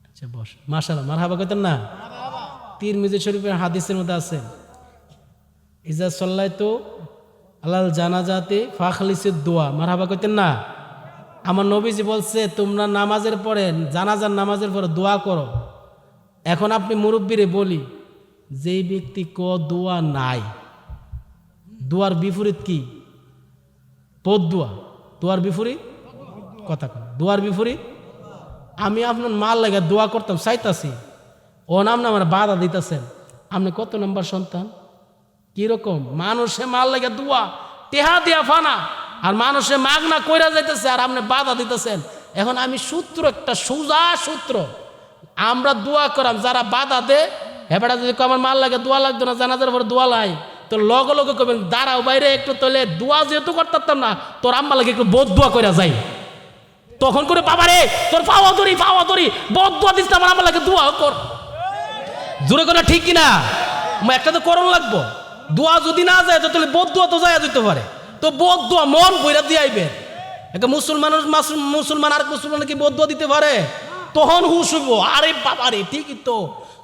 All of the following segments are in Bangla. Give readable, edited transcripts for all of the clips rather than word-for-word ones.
আচ্ছা বস, মাশাআল্লাহ, মারহাবা কইতেন না? তিরমিজি শরীফের হাদিসের মধ্যে আছে, ইজা সাল্লাইতু আলাল জানাজাতি ফাখলিসিদ দোয়া, মারহাবা কইতেন না? আমার নবীজি বলছে তোমরা নামাজের পরে, জানাজার নামাজের পরে দোয়া করো। এখন আপনি মুরব্বীরে বলি, যেই ব্যক্তি দোয়া নাই, দোয়ার বিপরীত কি? পদদোয়া। দোয়ার বিপরীত কথা কন, দোয়ার বিপরীত। আমি আপনার মাল লাগে দোয়া করতাম, চাইতাছি, ও নাম না আমার বাধা দিতেছেন। আপনি কত নম্বর সন্তান? কিরকম মানুষে মাল লাগে দোয়া টেহা দিয়া ফানা, আর মানুষে মাগনা কইরা যাইতেছে, আর আপনি বাধা দিতেছেন। এখন আমি সূত্র, একটা সোজা সূত্র, আমরা দোয়া করাম, যারা বাধা দে হেবেটা যদি আমার মাল লাগে দোয়া লাগতো না, জানাজার পরে দোয়া লাই, তো লগে লগে কবেন দাঁড়াও বাইরে একটু, তাহলে দোয়া যেহেতু করতাম না, তোর আম্মা লাগে একটু বোধ দোয়া করে যাই। তখন করে বাবা রে তোর পাওয়া ধরি বোধ দোয়া দিস, আমার আম্মা লাগে দোয়া কর। জোরে করে ঠিক কিনা? একটা তো করণ লাগবো। দোয়া যদি না যায় তাহলে বোধ দোয়া তো যায় যেতে পারে, তো বোধ দোয়া মন বইরা দিয়ে আইবেন। একটা মুসলমান আর মুসলমান কি বোধ দোয়া দিতে পারে? তখন হুশ হইব, আরে বাবা রে ঠিকই তো,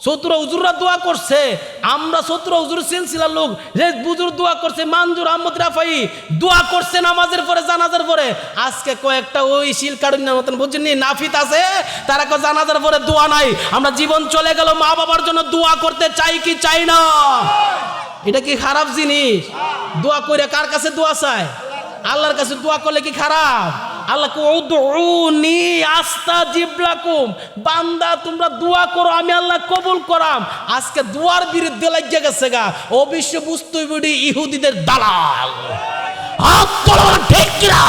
সত্তর হুজুররা দোয়া করছে, আমরা সত্তর হুজুর সিলসিলার লোক, যে বুজুর দোয়া করছে, মানজুর আহমদ রাফাই দোয়া করছে নামাজের পরে, জানাজার পরে। আজকে কয়েকটা ওই শিল কারুন্যের মতন বুঝছেন নাফিত আছে, তারা কয় জানাজার পরে দোয়া নাই। আমরা জীবন চলে গেল, মা বাবার জন্য দোয়া করতে চাই কি চাই না? এটা কি খারাপ জিনিস? দোয়া করে কার কাছে দোয়া চায়? আল্লাহর কাছে দোয়া করলে কি খারাপ? আল্লাহ উদউনি আস্তাজিব লাকুম, বান্দা তোমরা দোয়া করো আমি আল্লাহ কবুল করাম। আজকে দোয়ার বিরুদ্ধে লাগিয়ে গেছে গা, অবশ্য বুঝতেই বুঝি ইহুদিদের দালাল। হাত তোলো ঠিক কিনা?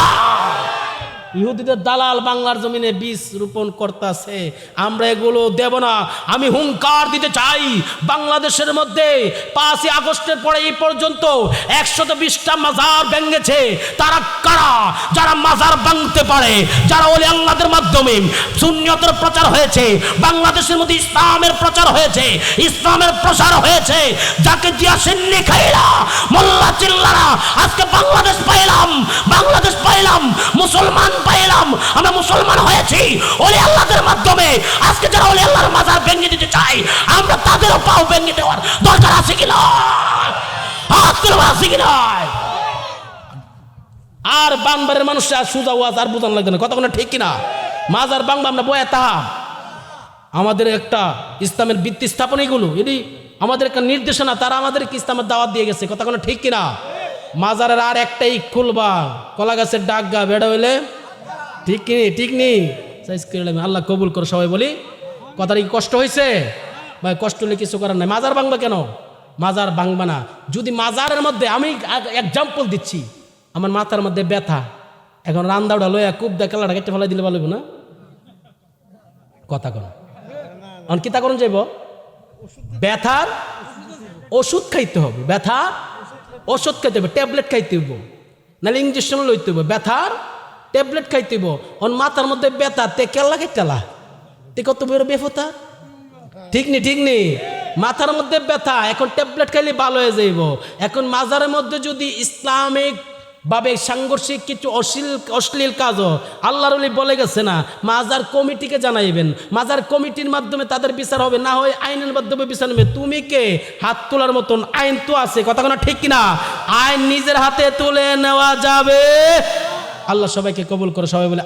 ইহুদিদের দালাল বাংলার জমিনে বীজ রোপণ করতেছে, আমরা এগুলো দেব না। আমি হুঙ্কার দিতে চাই, বাংলাদেশের মধ্যে 5ই আগস্টের পরে এই পর্যন্ত 120টা মাজার ভেঙেছে। তারা কারা? যারা মাজার ভাঙতে পারে, যারা ওলি আল্লাহদের মাধ্যমে সুন্নিয়তের প্রচার হয়েছে, বাংলাদেশের মধ্যে ইসলামের প্রচার হয়েছে, ইসলামের প্রসার হয়েছে, যাকে জিয়া সিন্নি খাইলা মোল্লা চিল্লারা আজকে বাংলাদেশ পাইলাম, মুসলমান পাইলাম, আমরা মুসলমান হয়েছি ওলি আল্লাহদের মাধ্যমে। আজকে যারা ওলি আল্লাহর মাজার ভেঙে দিতে চাই, আমরা তাদেরও পাও ভেঙে দেওয়ার দরকার আছে কিনা? হাত তুলে আছে কিনা? আর বাংলার মানুষরা সুজা ওয়াজ আর বুঝান লাগবে না, কথা কোনো ঠিক কিনা? মাজার বাংলা আমরা বয়া তাহা, আমাদের একটা ইসলামের ভিত্তি স্থাপন, এগুলো এটি আমাদের একটা নির্দেশনা, তারা আমাদের ইসলামের দাওয়াত দিয়ে গেছে, কথা কোনো ঠিক কিনা? মাজারের আর একটাই খুলবা, কলা গাছের ডাক গা বেড়া হইলে ঠিক কি ঠিক নেই? আল্লাহ কবুল করো, সবাই বলি। কথাটা কি কষ্ট হয়েছে ভাই? কষ্ট হলে কিছু করার নাই। মাজার ভাঙবা কেন? মাজার ভাঙবা না। যদি মাজারের মধ্যে, আমি এক্সাম্পল দিচ্ছি, আমার মাথার মধ্যে ব্যথা, এখন রান্দাউডা লইয়া খুব দেখালাটা কেটে ফেলাই দিলে ভালো না? কথা কোন এখন কিতা করুন যাইব? ব্যথার ওষুধ খাইতে হবে, ব্যথার ওষুধ খাইতে হবে, ট্যাবলেট খাইতে হইব, নাহলে ইঞ্জেকশন লইতে হবে। ব্যথার ট্যাবলেট খাইতে হইব। ওর মাথার মধ্যে ব্যথা, তে কেল্লা কেটেলা, তে কত বড় বেফতা, ঠিক নেই? মাথার মধ্যে ব্যথা, এখন ট্যাবলেট খাইলে ভালো হয়ে যাইব। এখন মাজারের মধ্যে যদি ইসলামিক ভাবে সাংঘর্ষিক কিছু অশ্লীল কাজও আল্লাহর ওলি বলে গেছে না, মাজার কমিটিকে জানাইবেন, মাজার কমিটির মাধ্যমে তাদের বিচার হবে, না হয় আইনের মাধ্যমে বিচার নেবে। তুমি কে হাত তোলার মতন? আইন তো আছে, কথা কোনো ঠিক কিনা? আইন নিজের হাতে তুলে নেওয়া যাবে। আল্লাহ সবাইকে কবুল করে, সবাই বলে